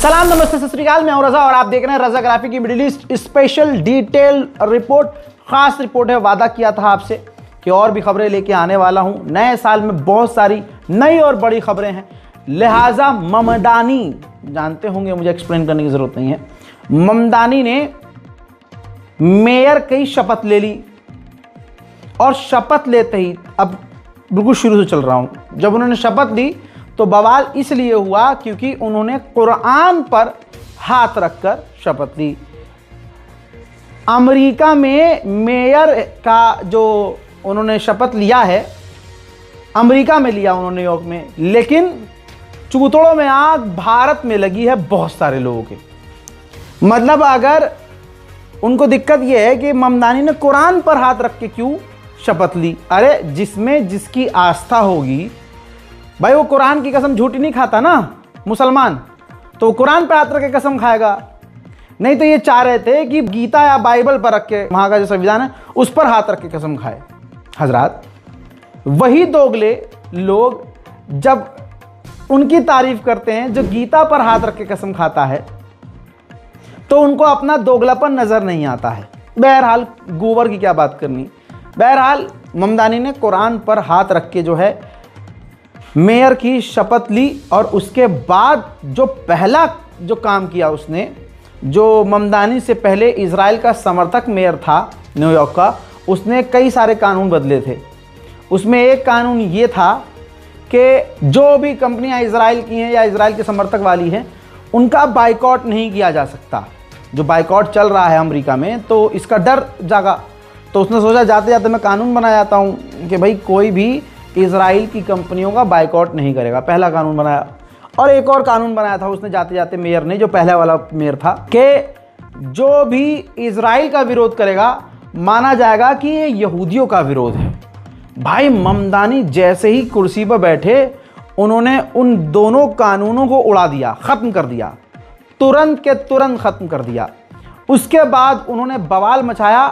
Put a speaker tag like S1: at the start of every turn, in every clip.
S1: सलाम नमस्ते सत श्री अकाल, मैं हूं रजा और आप देख रहे हैं रजा ग्राफिक की middle east special detail report. खास रिपोर्ट है। वादा किया था आपसे कि और भी खबरें लेके आने वाला हूं। नए साल में बहुत सारी नई और बड़ी खबरें हैं, लिहाजा ममदानी, जानते होंगे, मुझे एक्सप्लेन करने की जरूरत नहीं है। ममदानी ने मेयर की शपथ ले ली और शपथ लेते ही, अब बिल्कुल शुरू से चल रहा हूं, जब उन्होंने शपथ ली तो बवाल इसलिए हुआ क्योंकि उन्होंने कुरान पर हाथ रखकर शपथ ली। अमेरिका में मेयर का जो उन्होंने शपथ लिया है, अमेरिका में लिया उन्होंने, न्यूयॉर्क में, लेकिन चूतड़ों में आग भारत में लगी है बहुत सारे लोगों के। मतलब अगर उनको दिक्कत यह है कि ममदानी ने कुरान पर हाथ रख के क्यों शपथ ली। अरे जिसमें जिसकी आस्था होगी भाई, वो कुरान की कसम झूठी नहीं खाता ना मुसलमान, तो कुरान पर हाथ रख के कसम खाएगा। नहीं तो ये चाह रहे थे कि गीता या बाइबल पर रख के, वहां का जो संविधान है उस पर हाथ रख के कसम खाए। हजरात, वही दोगले लोग जब उनकी तारीफ करते हैं जो गीता पर हाथ रख के कसम खाता है, तो उनको अपना दोगलापन नजर नहीं आता है। बहरहाल गोबर की क्या बात करनी। बहरहाल ममदानी ने कुरान पर हाथ रख के जो है मेयर की शपथ ली और उसके बाद जो पहला जो काम किया उसने, जो ममदानी से पहले इजराइल का समर्थक मेयर था न्यूयॉर्क का, उसने कई सारे कानून बदले थे। उसमें एक कानून ये था कि जो भी कंपनियां इजराइल की हैं या इजराइल के समर्थक वाली हैं, उनका बाइकआउट नहीं किया जा सकता। जो बाइकआउट चल रहा है अमेरिका में, तो इसका डर जागा, तो उसने सोचा जाते जाते मैं कानून बना जाता हूँ कि भाई कोई भी इजराइल की कंपनियों का बाइकआउट नहीं करेगा। पहला कानून बनाया। और एक और कानून बनाया था उसने जाते जाते मेयर ने, जो पहला वाला मेयर था, कि जो भी इजराइल का विरोध करेगा माना जाएगा कि ये यहूदियों का विरोध है। भाई ममदानी जैसे ही कुर्सी पर बैठे, उन्होंने उन दोनों कानूनों को उड़ा दिया, खत्म कर दिया, तुरंत के तुरंत खत्म कर दिया। उसके बाद उन्होंने बवाल मचाया,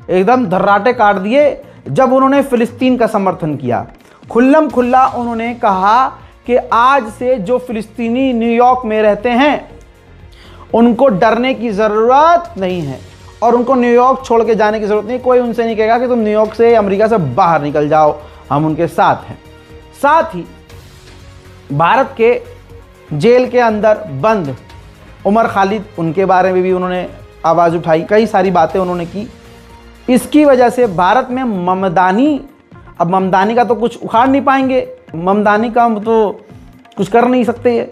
S1: एकदम धर्राटे काट दिए जब उन्होंने फिलिस्तीन का समर्थन किया। खुल्लम खुल्ला उन्होंने कहा कि आज से जो फिलिस्तीनी न्यूयॉर्क में रहते हैं उनको डरने की ज़रूरत नहीं है और उनको न्यूयॉर्क छोड़ के जाने की ज़रूरत नहीं। कोई उनसे नहीं कहेगा कि तुम न्यूयॉर्क से, अमेरिका से बाहर निकल जाओ, हम उनके साथ हैं। साथ ही भारत के जेल के अंदर बंद उमर खालिद, उनके बारे में भी उन्होंने आवाज़ उठाई, कई सारी बातें उन्होंने की। इसकी वजह से भारत में ममदानी, अब ममदानी का तो कुछ उखाड़ नहीं पाएंगे, ममदानी का तो कुछ कर नहीं सकते ये,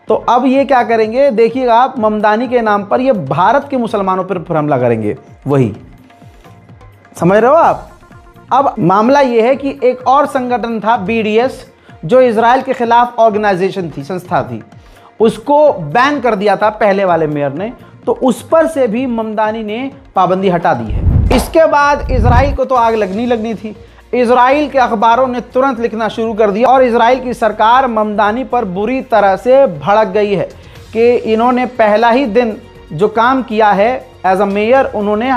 S1: तो अब ये क्या करेंगे देखिएगा आप, ममदानी के नाम पर ये भारत के मुसलमानों पर हमला करेंगे। वही समझ रहे हो आप। अब मामला ये है कि एक और संगठन था BDS, जो इजराइल के खिलाफ ऑर्गेनाइजेशन थी, संस्था थी, उसको बैन कर दिया था पहले वाले मेयर ने, तो उस पर से भी ममदानी ने पाबंदी हटा दी है। इसके बाद इजराइल को तो आग लगनी थी। इजराइल के अखबारों ने तुरंत लिखना शुरू कर दिया और इजराइल की सरकार ममदानी पर बुरी तरह से भड़क गई है कि इन्होंने पहला ही दिन जो काम किया है एज अ मेयर, उन्होंने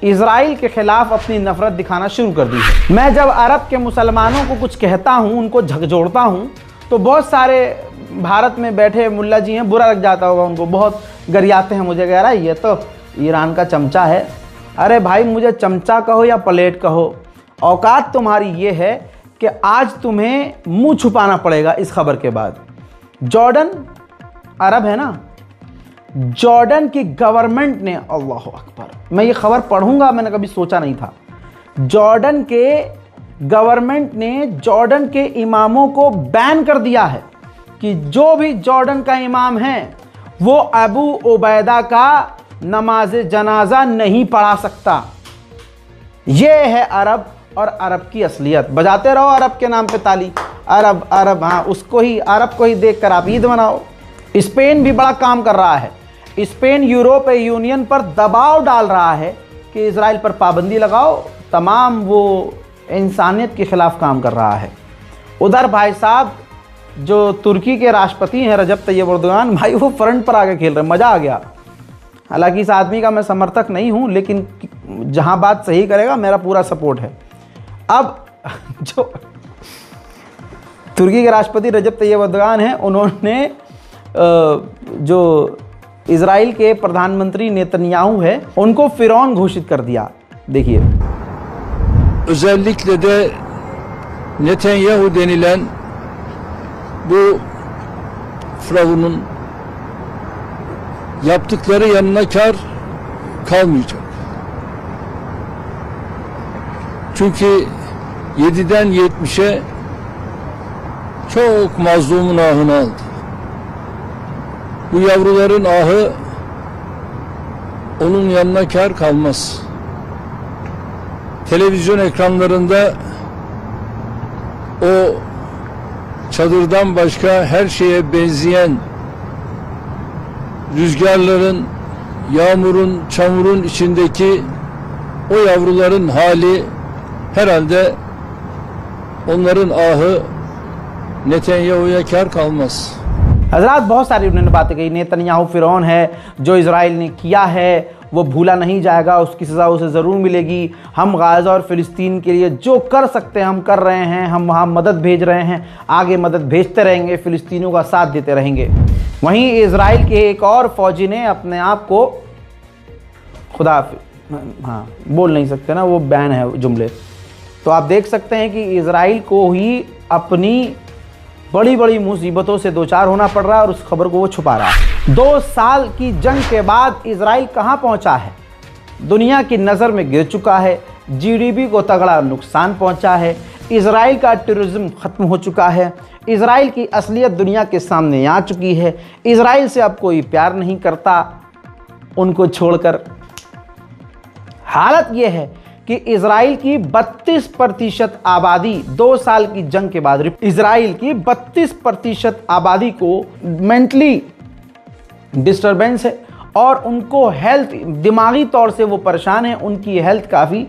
S1: इजराइल के खिलाफ अपनी नफरत दिखाना शुरू कर दी है। मैं जब अरब के मुसलमानों को कुछ कहता हूँ, उनको झकझोड़ता हूँ, तो बहुत सारे भारत में बैठे मुल्ला जी हैं, बुरा लग जाता होगा उनको, बहुत गरियाते हैं मुझे, कह रहा है ये तो ईरान का चमचा है। अरे भाई, मुझे चमचा कहो या प्लेट कहो, औकात तुम्हारी ये है कि आज तुम्हें मुंह छुपाना पड़ेगा इस खबर के बाद। जॉर्डन अरब है ना, जॉर्डन की गवर्नमेंट ने, अल्लाह अकबर, मैं ये खबर पढ़ूंगा, मैंने कभी सोचा नहीं था। जॉर्डन के गवर्नमेंट ने जॉर्डन के इमामों को बैन कर दिया है कि जो भी जॉर्डन का इमाम है वो अबू उबैदा का नमाज जनाजा नहीं पढ़ा सकता। ये है अरब और अरब की असलियत। बजाते रहो अरब के नाम पे ताली, अरब अरब, हाँ उसको ही, अरब को ही देखकर आप ईद मनाओ। स्पेन भी बड़ा काम कर रहा है। स्पेन यूरोपीय यूनियन पर दबाव डाल रहा है कि इजराइल पर पाबंदी लगाओ, तमाम वो इंसानियत के खिलाफ काम कर रहा है। उधर भाई साहब जो तुर्की के राष्ट्रपति हैं रजब तैयब एर्दोगान, भाई वो फ्रंट पर आके खेल रहे हैं, मज़ा आ गया। हालांकि इस आदमी का मैं समर्थक नहीं हूं, लेकिन जहां बात सही करेगा मेरा पूरा सपोर्ट है। अब जो तुर्की के राष्ट्रपति रजब तैयब एर्दोगान हैं, उन्होंने जो इजराइल के प्रधानमंत्री नेतन्याहू है उनको फिरौन घोषित कर दिया। देखिए,
S2: özellikle de Netanyahu denilen bu firavunun yaptıkları yanına kar kalmayacak. Çünkü 7'den 70'e çok mazlumun ahını aldı. Bu yavruların ahı onun yanına kar kalmaz. Televizyon ekranlarında o çadırdan başka her şeye benzeyen rüzgarların, yağmurun, çamurun içindeki o yavruların hali herhalde onların ahı Netanyahu'ya kar kalmaz.
S1: हजरात बहुत सारी उन्होंने बातें कही। Netanyahu फिरौन है, जो Israel ने किया है वो भूला नहीं जाएगा, उसकी सज़ा उसे ज़रूर मिलेगी। हम गाज़ा और फ़िलिस्तीन के लिए जो कर सकते हैं हम कर रहे हैं, हम वहाँ मदद भेज रहे हैं, आगे मदद भेजते रहेंगे, फ़िलिस्तीनियों का साथ देते रहेंगे। वहीं इजराइल के एक और फ़ौजी ने अपने आप को खुदा, हाँ बोल नहीं सकते ना, वो बैन है जुमले। तो आप देख सकते हैं कि इजराइल को ही अपनी बड़ी बड़ी मुसीबतों से दो चार होना पड़ रहा है और उस खबर को वो छुपा रहा है। 2 साल की जंग के बाद इजराइल कहाँ पहुँचा है? दुनिया की नज़र में गिर चुका है, जीडीपी को तगड़ा नुकसान पहुँचा है, इजराइल का टूरिज्म ख़त्म हो चुका है, इजराइल की असलियत दुनिया के सामने आ चुकी है। इजराइल से अब कोई प्यार नहीं करता उनको छोड़कर। हालत ये है कि इजराइल की 32% आबादी 2 साल की जंग के बाद, इजराइल की 32% आबादी को मेंटली डिस्टरबेंस है और उनको हेल्थ, दिमागी तौर से वो परेशान है, उनकी हेल्थ काफ़ी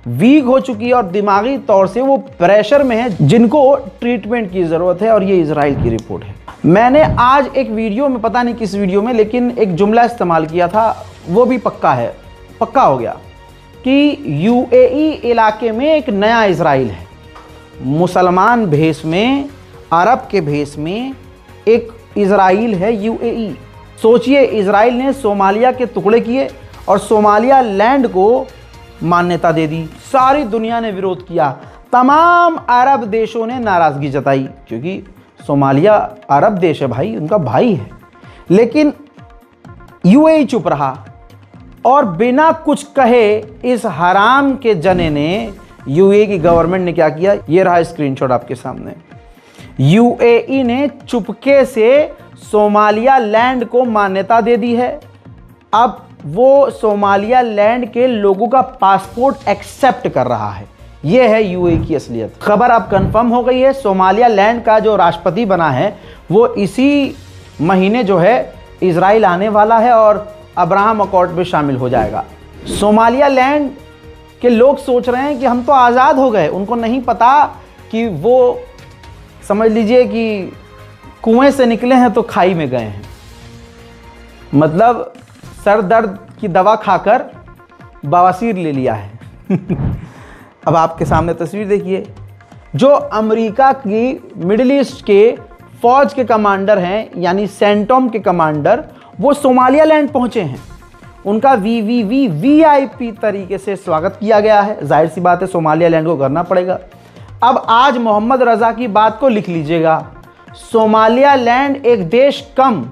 S1: वीक हो चुकी है और दिमागी तौर से वो प्रेशर में है जिनको ट्रीटमेंट की ज़रूरत है। और ये इजराइल की रिपोर्ट है। मैंने आज एक वीडियो में, पता नहीं किस वीडियो में, लेकिन एक जुमला इस्तेमाल किया था, वो भी पक्का है, पक्का हो गया कि यूएई इलाके में एक नया इजराइल है। मुसलमान भेष में, अरब के भेष में एक इजराइल है यूएई। सोचिए, इजराइल ने सोमालिया के टुकड़े किए और सोमालिया लैंड को मान्यता दे दी। सारी दुनिया ने विरोध किया, तमाम अरब देशों ने नाराज़गी जताई, क्योंकि सोमालिया अरब देश है भाई, उनका भाई है। लेकिन यूएई चुप रहा और बिना कुछ कहे इस हराम के जने ने, यूएई की गवर्नमेंट ने क्या किया, ये रहा स्क्रीनशॉट आपके सामने। यूएई ने चुपके से सोमालिया लैंड को मान्यता दे दी है। अब वो सोमालिया लैंड के लोगों का पासपोर्ट एक्सेप्ट कर रहा है। ये है यूएई की असलियत। खबर अब कंफर्म हो गई है, सोमालिया लैंड का जो राष्ट्रपति बना है वो इसी महीने जो है इजराइल आने वाला है और अब्राहम अकॉर्ड में शामिल हो जाएगा। सोमालिया लैंड के लोग सोच रहे हैं कि हम तो आज़ाद हो गए, उनको नहीं पता कि वो, समझ लीजिए कि कुएं से निकले हैं तो खाई में गए हैं। मतलब सर दर्द की दवा खाकर बवासीर ले लिया है। अब आपके सामने तस्वीर देखिए, जो अमेरिका की मिडिल ईस्ट के फौज के कमांडर हैं, यानी सेंटोम के कमांडर, वो सोमालिया लैंड पहुंचे हैं। उनका वीआईपी तरीके से स्वागत किया गया है। जाहिर सी बात है, सोमालिया लैंड को करना पड़ेगा। अब आज मोहम्मद रज़ा की बात को लिख लीजिएगा, सोमालिया लैंड एक देश कम,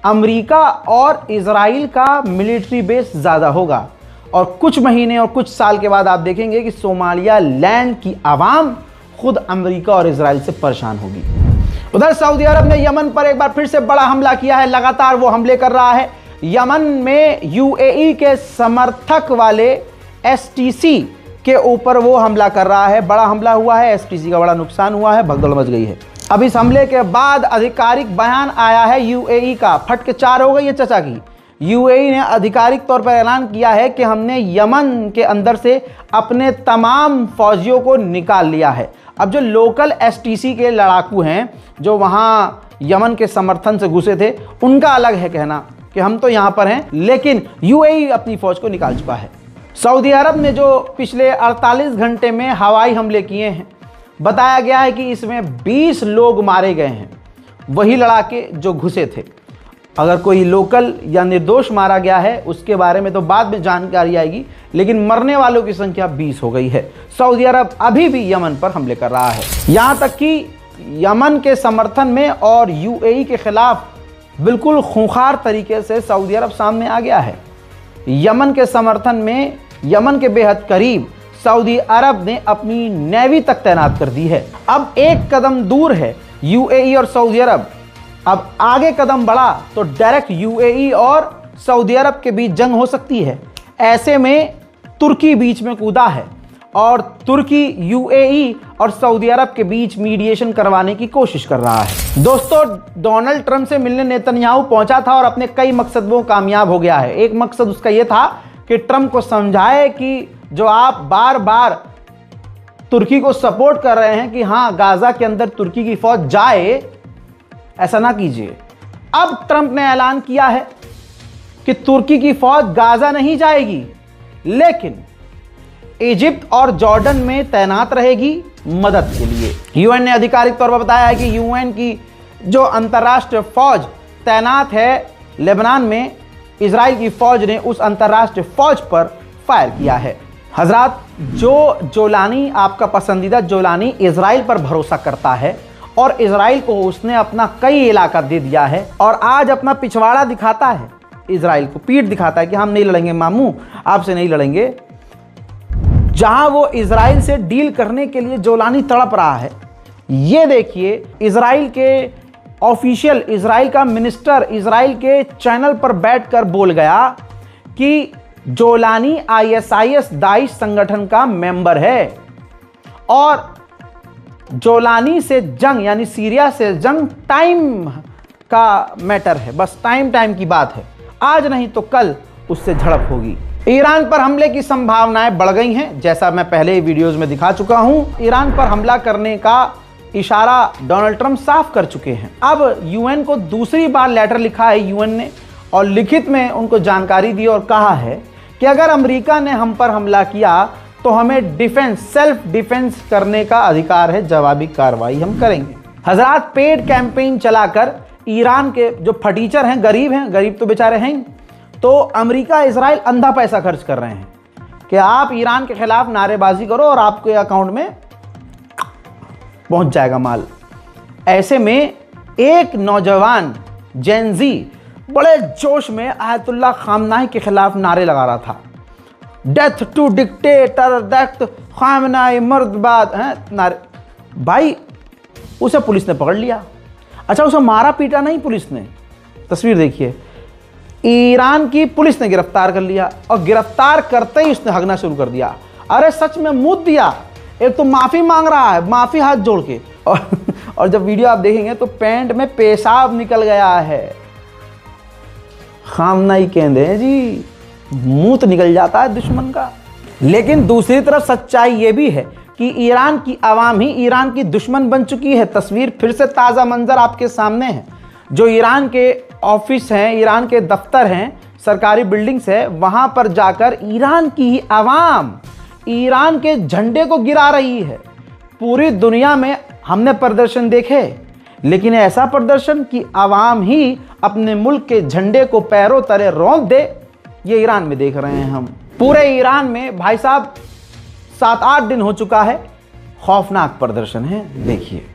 S1: अमेरिका और इजराइल का मिलिट्री बेस ज़्यादा होगा और कुछ महीने और कुछ साल के बाद आप देखेंगे कि सोमालिया लैंड की आवाम खुद अमेरिका और इजराइल से परेशान होगी। उधर सऊदी अरब ने यमन पर एक बार फिर से बड़ा हमला किया है। लगातार वो हमले कर रहा है। यमन में यूएई के समर्थक वाले एसटीसी के ऊपर वो हमला कर रहा है। बड़ा हमला हुआ है, एसटीसी का बड़ा नुकसान हुआ है, भगदड़ मच गई है। अब इस हमले के बाद आधिकारिक बयान आया है यूएई का। फट के 4 हो गई है चचा की। यूएई ने आधिकारिक तौर पर ऐलान किया है कि हमने यमन के अंदर से अपने तमाम फौजियों को निकाल लिया है। अब जो लोकल एसटीसी के लड़ाकू हैं, जो वहाँ यमन के समर्थन से घुसे थे, उनका अलग है कहना कि हम तो यहाँ पर हैं, लेकिन यूएई अपनी फौज को निकाल चुका है। सऊदी अरब ने जो पिछले 48 घंटे में हवाई हमले किए हैं, बताया गया है कि इसमें 20 लोग मारे गए हैं, वही लड़ाके जो घुसे थे। अगर कोई लोकल या निर्दोष मारा गया है उसके बारे में तो बाद में जानकारी आएगी, लेकिन मरने वालों की संख्या 20 हो गई है। सऊदी अरब अभी भी यमन पर हमले कर रहा है, यहाँ तक कि यमन के समर्थन में और यूएई के खिलाफ बिल्कुल खूंखार तरीके से सऊदी अरब सामने आ गया है। यमन के समर्थन में, यमन के बेहद करीब सऊदी अरब ने अपनी नेवी तक तैनात कर दी है। अब एक कदम दूर है यूएई और सऊदी अरब, अब आगे कदम बढ़ा तो डायरेक्ट यूएई और सऊदी अरब के बीच जंग हो सकती है। ऐसे में तुर्की बीच में कूदा है और तुर्की यूएई और सऊदी अरब के बीच मीडिएशन करवाने की कोशिश कर रहा है। दोस्तों, डोनाल्ड ट्रंप से मिलने नेतन्याहू पहुंचा था और अपने कई मकसदों में कामयाब हो गया है। एक मकसद उसका यह था कि ट्रंप को समझाए कि जो आप बार बार तुर्की को सपोर्ट कर रहे हैं कि हाँ गाजा के अंदर तुर्की की फौज जाए, ऐसा ना कीजिए। अब ट्रंप ने ऐलान किया है कि तुर्की की फौज गाजा नहीं जाएगी, लेकिन इजिप्ट और जॉर्डन में तैनात रहेगी मदद के लिए। यूएन ने आधिकारिक तौर पर बताया है कि यूएन की जो अंतर्राष्ट्रीय फौज तैनात है लेबनान में, इजराइल की फौज ने उस अंतर्राष्ट्रीय फौज पर फायर किया है। हजरात, जो जोलानी, आपका पसंदीदा जोलानी इजराइल पर भरोसा करता है और इजराइल को उसने अपना कई इलाका दे दिया है और आज अपना पिछवाड़ा दिखाता है, इजराइल को पीठ दिखाता है कि हम नहीं लड़ेंगे मामू, आपसे नहीं लड़ेंगे। जहां वो इजराइल से डील करने के लिए जोलानी तड़प रहा है, ये देखिए इजराइल के ऑफिशियल, इजराइल का मिनिस्टर इजराइल के चैनल पर बैठकर बोल गया कि जोलानी आईएसआईएस दाइश संगठन का मेंबर है और जोलानी से जंग, यानी सीरिया से जंग टाइम का मैटर है, बस टाइम की बात है। आज नहीं तो कल उससे झड़प होगी। ईरान पर हमले की संभावनाएं बढ़ गई हैं, जैसा मैं पहले वीडियोस में दिखा चुका हूं। ईरान पर हमला करने का इशारा डोनाल्ड ट्रंप साफ कर चुके हैं। अब यूएन को दूसरी बार लेटर लिखा है यूएन ने और लिखित में उनको जानकारी दी और कहा है कि अगर अमेरिका ने हम पर हमला किया तो हमें डिफेंस, सेल्फ डिफेंस करने का अधिकार है, जवाबी कार्रवाई हम करेंगे। हजरात, पेड कैंपेन चलाकर ईरान के जो फटीचर हैं, गरीब तो बेचारे हैं, तो अमेरिका इजराइल अंधा पैसा खर्च कर रहे हैं कि आप ईरान के खिलाफ नारेबाजी करो और आपके अकाउंट में पहुंच जाएगा माल। ऐसे में एक नौजवान जेनजी बड़े जोश में आयतुल्लाह खामनाई के खिलाफ नारे लगा रहा था, death to dictator, death Khamenei मुर्दाबाद हैं नारे। भाई, उसे पुलिस ने पकड़ लिया। अच्छा, उसे मारा पीटा नहीं पुलिस ने, तस्वीर देखिए, ईरान की पुलिस ने गिरफ्तार कर लिया और गिरफ्तार करते ही उसने हगना शुरू कर दिया। अरे सच में मुँह दिया, एक तो माफ़ी मांग रहा है, माफ़ी हाथ जोड़ के, और जब वीडियो आप देखेंगे तो पैंट में पेशाब निकल गया है। खामनाई कहते हैं जी, मुंह तो निकल जाता है दुश्मन का। लेकिन दूसरी तरफ सच्चाई ये भी है कि ईरान की आवाम ही ईरान की दुश्मन बन चुकी है। तस्वीर फिर से ताज़ा मंजर आपके सामने है। जो ईरान के ऑफिस हैं, ईरान के दफ्तर हैं, सरकारी बिल्डिंग्स है, वहां पर जाकर ईरान की ही आवाम ईरान के झंडे को गिरा रही है। पूरी दुनिया में हमने प्रदर्शन देखे, लेकिन ऐसा प्रदर्शन कि आवाम ही अपने मुल्क के झंडे को पैरों तले रौंद दे, ये ईरान में देख रहे हैं हम। पूरे ईरान में भाई साहब 7-8 दिन हो चुका है, खौफनाक प्रदर्शन है, देखिए।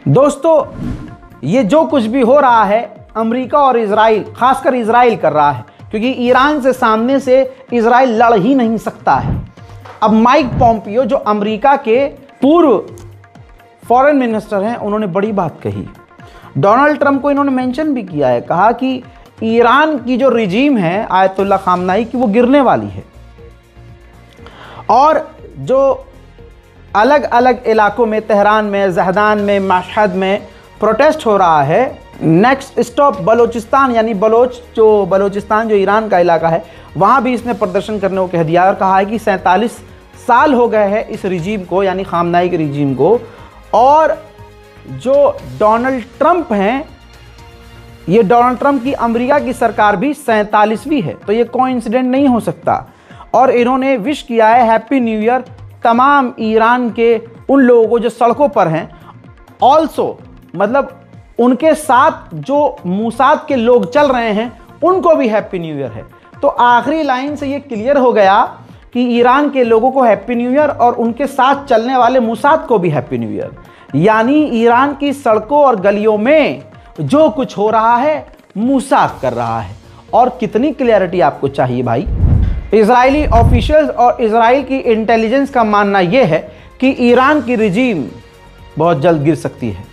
S1: दोस्तों, ये जो कुछ भी हो रहा है अमेरिका और इजराइल, खासकर इजराइल कर रहा है, क्योंकि ईरान से सामने से इजराइल लड़ ही नहीं सकता है। अब माइक पॉम्पियो जो अमेरिका के पूर्व फॉरेन मिनिस्टर हैं, उन्होंने बड़ी बात कही। डोनाल्ड ट्रंप को इन्होंने मेंशन भी किया है, कहा कि ईरान की जो रिजीम है आयतुल्लाह खामनाई की, वो गिरने वाली है और जो अलग अलग इलाकों में, तेहरान में, जहदान में, मशहद में प्रोटेस्ट हो रहा है, नेक्स्ट स्टॉप बलोचिस्तान, यानी बलोचिस्तान जो ईरान का इलाका है, वहाँ भी इसने प्रदर्शन करने को कह दिया और कहा है कि 47 साल हो गए हैं इस रिजीम को, यानी खामनाई के रिजीम को, और जो डोनाल्ड ट्रंप हैं, ये डोनाल्ड ट्रंप की अमेरिका की सरकार भी 47वीं है, तो ये कोइंसिडेंट नहीं हो सकता। और इन्होंने विश किया है हैप्पी न्यू ईयर तमाम ईरान के उन लोगों को जो सड़कों पर हैं, ऑल्सो मतलब उनके साथ जो मूसाद के लोग चल रहे हैं उनको भी हैप्पी न्यू ईयर है। तो आखिरी लाइन से ये क्लियर हो गया कि ईरान के लोगों को हैप्पी न्यू ईयर और उनके साथ चलने वाले मूसाद को भी हैप्पी न्यू ईयर। यानी ईरान की सड़कों और गलियों में जो कुछ हो रहा है मूसाद कर रहा है। और कितनी क्लियरिटी आपको चाहिए भाई। इजरायली ऑफिशियल्स और इजराइल की इंटेलिजेंस का मानना यह है कि ईरान की रिजीम बहुत जल्द गिर सकती है।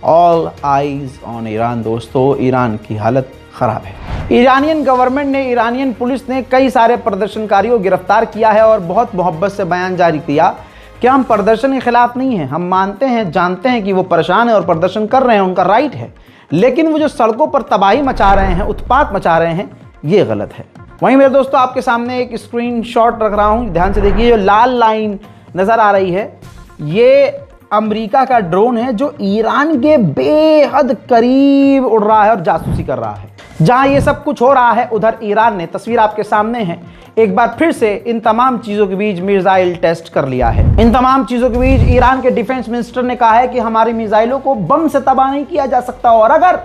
S1: ऑल आइज ऑन ईरान दोस्तों, ईरान की हालत खराब है। ईरानियन गवर्नमेंट ने, ईरानियन पुलिस ने कई सारे प्रदर्शनकारियों को गिरफ्तार किया है और बहुत मोहब्बत से बयान जारी किया कि हम प्रदर्शन के खिलाफ नहीं हैं, हम मानते हैं, जानते हैं कि वो परेशान है और प्रदर्शन कर रहे हैं, उनका राइट है, लेकिन वो जो सड़कों पर तबाही मचा रहे हैं, उत्पात मचा रहे हैं, ये गलत है। वहीं मेरे दोस्तों आपके सामने एक स्क्रीनशॉट रख रहा हूं, ध्यान से देखिए। जो लाल लाइन नजर आ रही है ये अमेरिका का ड्रोन है जो ईरान के बेहद करीब उड़ रहा है और जासूसी कर रहा है। जहां ये सब कुछ हो रहा है उधर ईरान ने, तस्वीर आपके सामने है, एक बार फिर से इन तमाम चीजों के बीच मिसाइल टेस्ट कर लिया है। इन तमाम चीजों के बीच ईरान के डिफेंस मिनिस्टर ने कहा है कि हमारी मिसाइलों को बम से तबाह नहीं किया जा सकता और अगर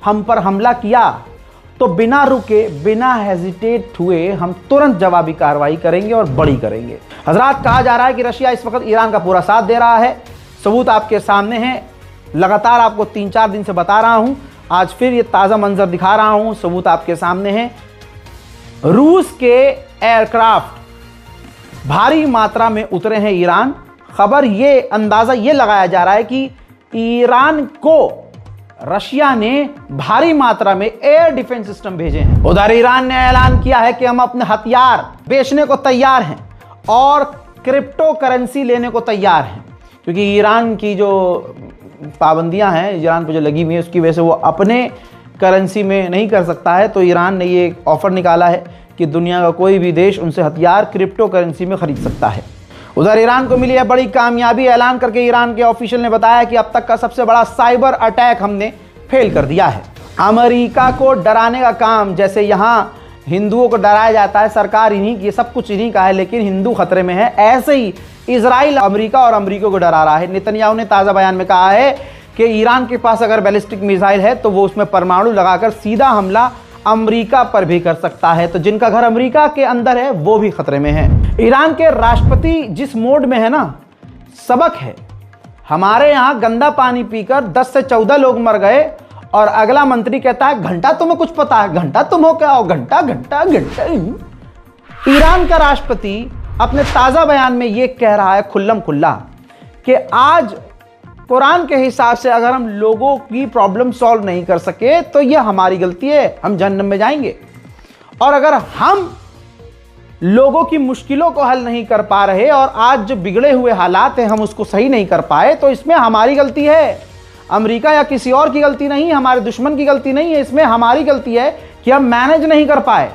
S1: हम पर हमला किया तो बिना रुके, बिना हेजिटेट हुए हम तुरंत जवाबी कार्रवाई करेंगे और बड़ी करेंगे। हजरात, कहा जा रहा है कि रशिया इस वक्त ईरान का पूरा साथ दे रहा है। सबूत आपके सामने हैं, लगातार आपको 3-4 दिन से बता रहा हूं, आज फिर ये ताज़ा मंजर दिखा रहा हूं, सबूत आपके सामने हैं। रूस के एयरक्राफ्ट भारी मात्रा में उतरे हैं ईरान। खबर ये, अंदाजा ये लगाया जा रहा है कि ईरान को रशिया ने भारी मात्रा में एयर डिफेंस सिस्टम भेजे हैं। उधर ईरान ने ऐलान किया है कि हम अपने हथियार बेचने को तैयार हैं और क्रिप्टो करेंसी लेने को तैयार हैं, क्योंकि ईरान की जो पाबंदियां हैं ईरान पर जो लगी हुई है उसकी वजह से वो अपने करेंसी में नहीं कर सकता है। तो ईरान ने ये ऑफर निकाला है कि दुनिया का कोई भी देश उनसे हथियार क्रिप्टो करेंसी में खरीद सकता है। उधर ईरान को मिली है बड़ी कामयाबी, ऐलान करके ईरान के ऑफिशियल ने बताया कि अब तक का सबसे बड़ा साइबर अटैक हमने फेल कर दिया है। अमेरिका को डराने का काम, जैसे यहाँ हिंदुओं को डराया जाता है, सरकार इन्हीं की, सब कुछ इन्हीं का है, लेकिन हिंदू खतरे में है, ऐसे ही इजराइल अमेरिका और अमेरिका को डरा रहा है। नेतन्याहू ने ताज़ा बयान में कहा है कि ईरान के पास अगर बैलिस्टिक मिसाइल है तो वो उसमें परमाणु लगाकर सीधा हमला अमेरिका पर भी कर सकता है। तो जिनका घर अमेरिका के अंदर है वो भी खतरे में है। ईरान के राष्ट्रपति जिस मोड में है ना, सबक है। हमारे यहाँ गंदा पानी पीकर 10 से 14 लोग मर गए और अगला मंत्री कहता है घंटा तुम्हें कुछ पता है, घंटा तुम हो क्या हो, घंटा घंटा घंटा। ईरान का राष्ट्रपति अपने ताजा बयान में यह कह रहा है खुल्लम खुल्ला कि आज कुरान के हिसाब से अगर हम लोगों की प्रॉब्लम सॉल्व नहीं कर सके तो यह हमारी गलती है, हम जहन्नम में जाएंगे। और अगर हम लोगों की मुश्किलों को हल नहीं कर पा रहे और आज जो बिगड़े हुए हालात हैं हम उसको सही नहीं कर पाए तो इसमें हमारी गलती है। अमेरिका या किसी और की गलती नहीं, हमारे दुश्मन की गलती नहीं है, इसमें हमारी गलती है कि हम मैनेज नहीं कर पाए।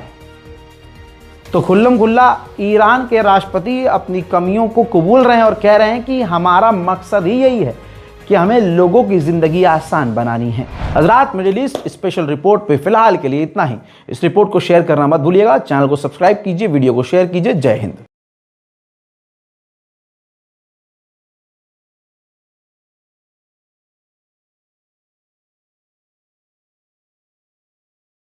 S1: तो खुल्लम खुल्ला ईरान के राष्ट्रपति अपनी कमियों को कबूल रहे हैं और कह रहे हैं कि हमारा मकसद ही यही है कि हमें लोगों की ज़िंदगी आसान बनानी है। हज़रात, मिडिल ईस्ट स्पेशल रिपोर्ट पे फिलहाल के लिए इतना ही। इस रिपोर्ट को शेयर करना मत भूलिएगा, चैनल को सब्सक्राइब कीजिए, वीडियो को शेयर कीजिए। जय हिंद।